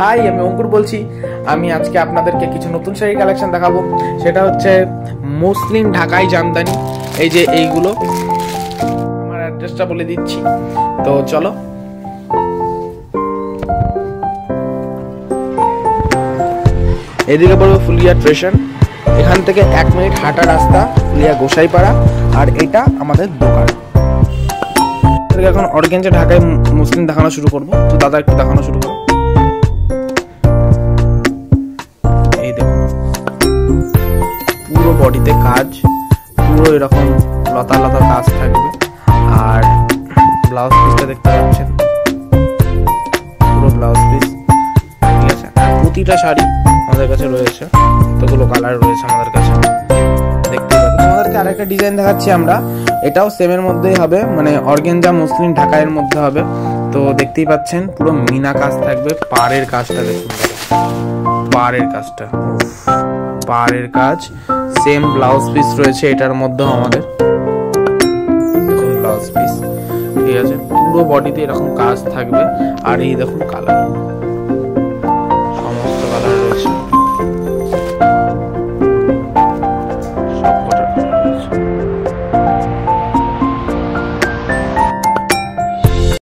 High, আমি অঙ্কুর বলছি। আমি আজকে আপনাদেরকে কিছু নতুন শাড়ি কালেকশন দেখাবো। সেটা হচ্ছে মসলিন ঢাকাই জামদানি। এই যে এইগুলো, আমার অ্যাড্রেসটা বলে দিচ্ছি, তো চলো। এদিকে পড়বে ফুলিয়া স্টেশন, এখান থেকে 1 মিনিট হাঁটা রাস্তা, ফুলিয়া গোসাইপাড়া, আর এটা আমাদের দোকান। এখন অর্গানজা ঢাকায় মুসলিম দেখানো শুরু করবো, তো দাদা একটু দেখানো শুরু করো। এই দেখুন, পুরো বডিতে কাজ, পুরো এরকম লতা লতা কাজ থাকবে। আর ব্লাউজ পিসটা দেখতে পাচ্ছেন, পুরো ব্লাউজ পিস, ঠিক আছে। প্রতিটা শাড়ি আমাদের কাছে রয়েছে, কতগুলো কালার রয়েছে আমাদের কাছে, দেখতে পাচ্ছেন। আমাদেরকে আরেকটা ডিজাইন দেখাচ্ছি আমরা, এটাও সেমের মধ্যেই হবে, মানে অর্গানজা মুসলিম ঢাকাইয়ের মধ্যে হবে। তো দেখতেই পাচ্ছেন পুরো মিনা কাজ থাকবে। পাড়ের কাজটা দেখুন, পাড়ের কাজটা, পাড়ের কাজ, সেম ব্লাউজ পিস রয়েছে এটার মধ্যেও আমাদের, দেখুন ব্লাউজ পিস, ঠিক আছে। পুরো বডিতে এরকম কাজ থাকবে। আর এই দেখুন কালার,